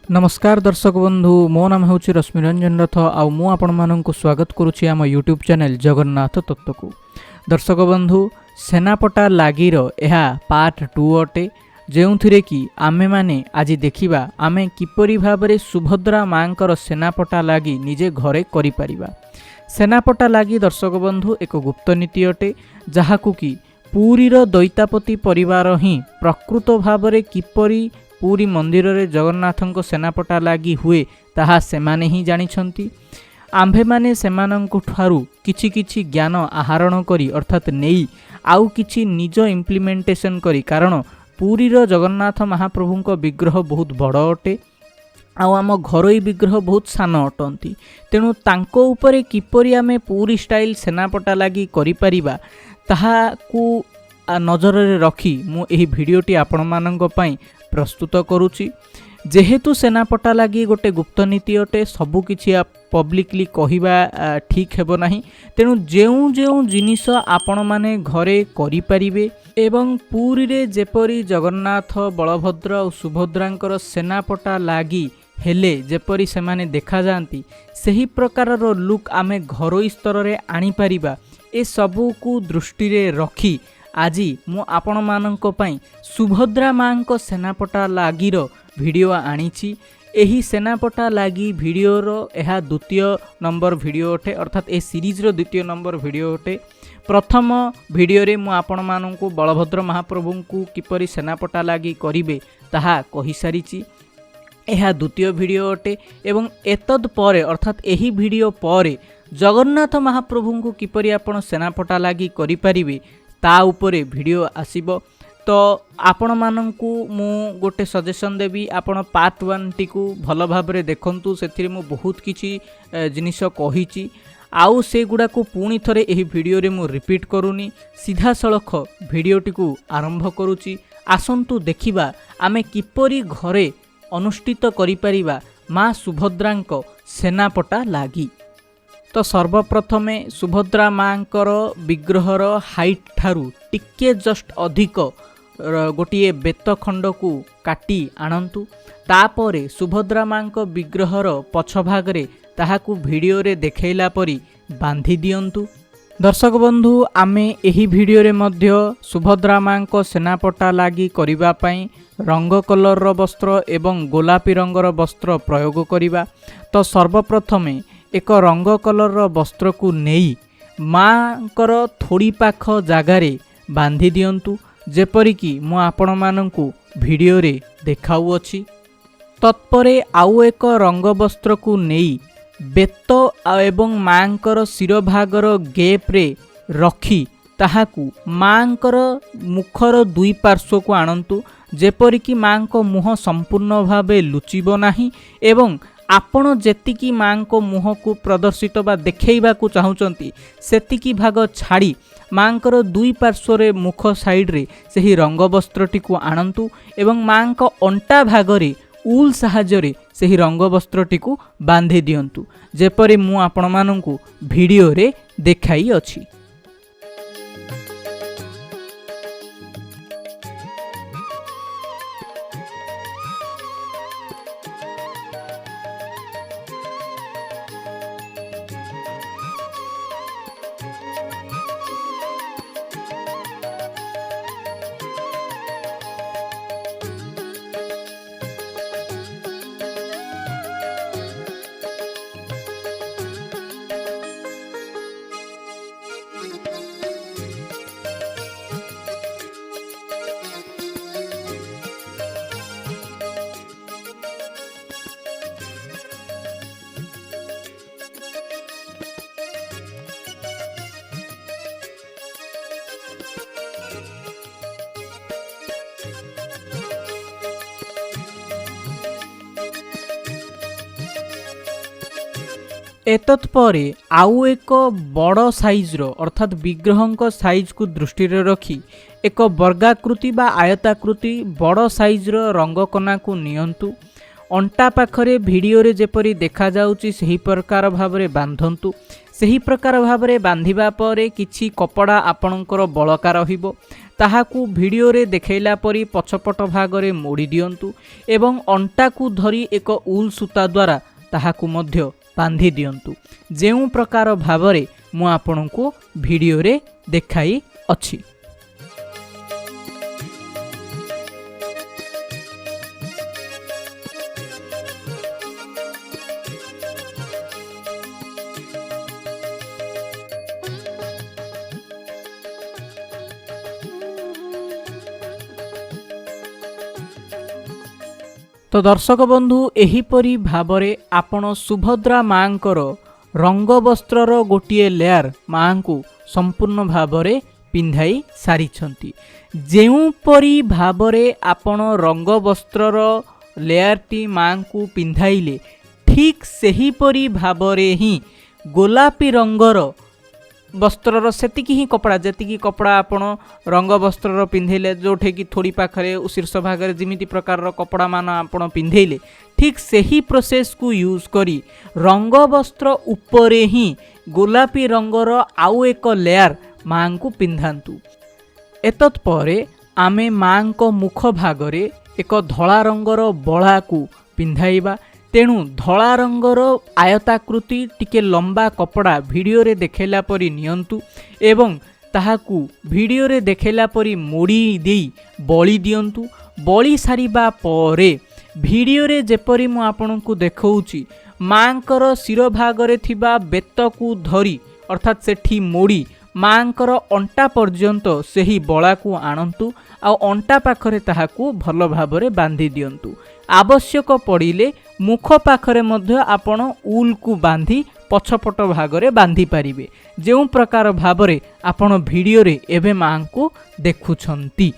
नमस्कार दर्शक बंधु मो नाम हूँ रश्मि रंजन रथ आउ मु आपण मानक स्वागत करुच्ची आम यूट्यूब चैनल जगन्नाथ तत्व को। दर्शक बंधु सेनापटा लागिर यह पार्ट 2 अटे जो कि आमे माने आज देखिबा आमे किपरि भाबरे सुभद्रा मांकर सेनापटा लागी निजे घरे करि परिबा। सेनापटा लागी दर्शक बंधु एक गुप्त नीति अटे जहाकु कि पुरीर दैतापति परिवार ही प्रकृत भाबरे किपरि पुरी मंदिर रे जगन्नाथंको सेनापटा लागी हुए ताहा सेमाने ही जानिछंती। आम्भे माने सेमानंको ठारू किछि किछि ज्ञान आहरण करी अर्थात नेई आउ किछि निज इम्प्लीमेंटेशन करी, कारण पुरीर जगन्नाथ महाप्रभुंको विग्रह बहुत बड़ अटे आउ आम घरोई विग्रह बहुत सान अटंती। तेणु तांको उपरे किपरि आमे पुरी स्टाइल सेनापटा लागी करि परिबा ताहाकू नजर रे रखी मु एही भिडियोटी आपण मानंको पई प्रस्तुत करुची। जेहेतु सेनापटा लगी गोटे गुप्त नीति अटे सबु किछि पब्लिकली कहिबा ठीक हेबो नाही, तेणु जेउ जेउ जिनिस आपण माने घरे करि परिबे एवं पुरी रे जेपरि जगन्नाथ बलभद्र और सुभद्रांकर सेनापटा लागी हेले जेपरि सेमाने देखा जांती सही प्रकार रो लुक आमे घरोई स्तर रे आनी परिबा। ए सबु को दृष्टि रे रखी आज मु आपण मानंको पई सुभद्रा मांको सेनापटा लागिर वीडियो आनीची। एही सेनापटा लागी वीडियोर यह द्वितीय नंबर वीडियो अटे, अर्थात ए सीरीज रो द्वितीय नंबर वीडियो अटे। प्रथम वीडियो रे मु आपण मानंको बलभद्र महाप्रभु को किपरि सेनापटा लागी करिवे ताहा कहि सारिची। यह द्वितीय वीडियो अटे एवं एतद परे अर्थात एही वीडियो परे जगन्नाथ महाप्रभु को किपरि आपण सेनापटा लागी करि परिवे ता उपरे वीडियो आसीबो। तो आपण मानंकु मु गोटे सजेशन देबी, आपण पार्ट 1 टी को भल भाबरे देखंतु। सेथिरे मु बहुत किछि जिनिस कहिछि आउ से गुडा को पुणी थरे एही वीडियो रे मु रिपीट करूनी, सीधा सळख वीडियो टी को आरंभ करूची। आसंतु देखिबा आमे किपरि घरे अनुष्ठित करि परिबा मां सुभद्रांको सेनापटा लागी। तो सर्वप्रथमे सुभद्रा मांकर विग्रहर हाइट ठारू टिके जस्ट अधिक गोटे बेत खंड को काटी आणंतु। तापरे सुभद्रा मांक विग्रहर पछभाग रे ताहाकू वीडियो रे देखैला परी बांधी दियंतु। दर्शक बंधु आमे एही वीडियो रे मध्य सुभद्रा मांक सेनापटा लागी करिबा पई रंग कलर रो वस्त्र एवं गोलापी रंगर वस्त्र प्रयोग करिबा। तो सर्वप्रथमे एक रंग कलर वस्त्र को नेई मांकर थोड़ी पाख जगारे बांधी दियंतु, जेपरिकी मु आपण मानंकु वीडियो रे देखाउ अछि। तत्परे आउ एक रंग वस्त्र को नेई बेत एवं मांकर शिरोभागर गैप रे रखी ताहाकू मांकर मुखर दुई पार्श्व को आणंतु, जेपरिकी मांको मुह संपूर्ण भावे लुचिबो नाही एवं आपण जेतिकी मां को मुह को प्रदर्शित बा देखैबा को चाहुचंती सेतिकी भाग छाड़ी मांकर दुई पार्श्व रे मुख साइड रे सही रंग वस्त्रटी को आणंतु एवं मां को अंटा भाग रे उल साहाଯ୍ୟ रे सही रंग वस्त्रटी को बांधी दियंतु, जेपरि मु आपण मानंकु वीडियो रे देखाई अछि। एतत् परे आउ एक बड़ साइज रो अर्थात विग्रह साइज को दृष्टि रे रखी एक वर्गाकृति बा आयताकृति बड़ साइज रो रंगकना को नियंतु। अंटा पाखरे वीडियो रे जेपरि देखा जाउची सही प्रकार भाबरे बांधंतु। सही प्रकार भाबरे बांधिबा परे किछि कपड़ा आपणकर बळका रहिबो। ताहाकू वीडियो रे देखैला परी पछपट भागरे मोड़ी दियंतु एवं अंटाकू धरी एक उल सूता द्वारा ताहाकू मध्य बांधी दियंतु जेउ प्रकार भावरे मु आपनकू वीडियो रे देखाई अछि। तो दर्शक बंधु एहीपरी भावरे आपण सुभद्रा मांकर रंग वस्त्रर गोटिए लेयर मां को संपूर्ण भावरे पिंधाई सारिछंती। जेउपरी भावरे आपण रंग वस्त्रर लेयरटी मां को पिंधाइले ठीक सेहीपरी भावरे ही गोलापी रंगर वस्त्रर सेतिकी ही कपड़ा जेतिकी कपड़ा आपण रंग वस्त्रर पिंधेले जोठे कि थोड़ी पाखरे शीर्ष भागरे जिमिति प्रकार कपड़ा मान आपण पिंधेले ठीक सही प्रोसेस को यूज करी रंग वस्त्र उपरे ही गोलापी रंगर आउ एक लेयर मां को पिंधांतु। एतत् परे आमे मां को मुख भागरे एक धला रंगर बळा को पिंधाइबा। तेणु धला रंगर आयताकृति टिके लंबा कपड़ा वीडियो रे देखेला परी नियंतु एवं ताहाकू वीडियो रे देखेला परी मोड़ी देई बळी दियंतु। बळी सारिबा परे वीडियो रे जेपरी मु आपनकू देखौची मांकर शिर भागरे थिबा बेत को धरी अर्थात सेठी मोड़ी मांकर अंटा पर्यंत सेही बळा को आणंतु आ अंटा पाखरे ताहाकू भल भाबरे बांधी दियंतु। आवश्यक पड़िले मुख पाखरे मध्य आपण उल को बांधी पछपट भागरे बांधी पारिबे जेउ प्रकार भाबरे आपण वीडियो रे एबे मां को देखुछंती।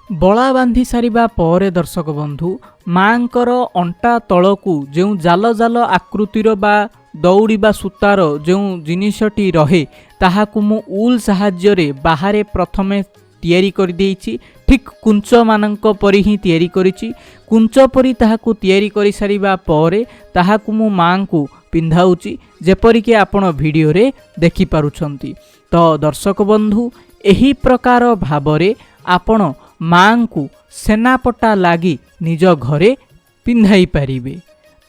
बला बांधी सारिबा परे दर्शक बंधु मांकर अंटा तलकू जो जाल जाल आकृतिर बा दौड़ी बा सूतार जो जिनिसटी रहे ताहाकू मु उल साहाज्य रे बाहरे प्रथमे तैयारी कर देइछि। ठीक कुंच मानक परि ही तैयारी करिछि। कुंच परि ताहाकू तैयारी करि सारिबा परे ताहाकू मु मां को पिंधाउछि जेपरि कि आपण वीडियो रे देखि पारुछंती। तो दर्शक बंधु एही प्रकार भाबरे आपण मां को सेनापटा लागी निज घरे पिंधाई पारिबे।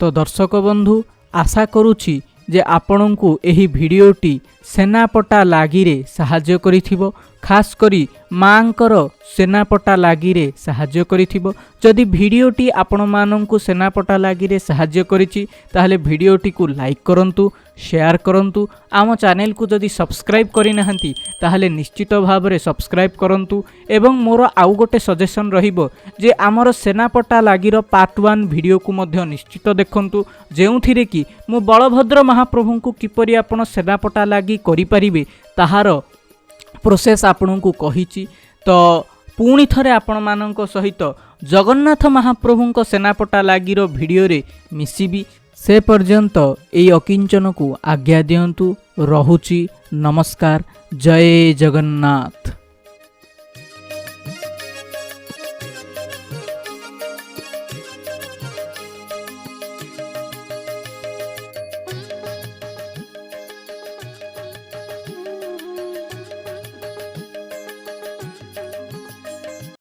तो दर्शक बंधु आशा करुछि जे आपणंकु एही भिडियोटी सेनापटा लागिरे साहाଯ୍य करिथिबो। खास करी मांकर सेनापटा लागिरे साहाଯ୍य करिथिबो। जदि भिडियोटी आपण मानंकु सेनापटा लागिरे साहाଯ୍य करिछि ताहले भिडियोटी को लाइक करंतु, शेयर करंतु। आम चैनल को जदि सब्सक्राइब करि नहंती ताहले निश्चित भाबरे सब्सक्राइब करंतु। एवं मोर आउ गोटे सजेशन रहिबो जे आमर सेनापटा लागिर पार्ट 1 भिडियो को मध्य निश्चित देखंतु जेउथिरे कि मु बलभद्र महाप्रभु को किपरि आपण सेनापटा लागी करि परिबे ताहार प्रोसेस आपन को कहिछि। तो पुणी थरे आपण मानक सहित जगन्नाथ महाप्रभु सेनापटा लागिर भिडियो रे मिसिबी। से पर्यंत एई अकिंचन को आज्ञा दियंतु। रहुछि। नमस्कार। जय जगन्नाथ।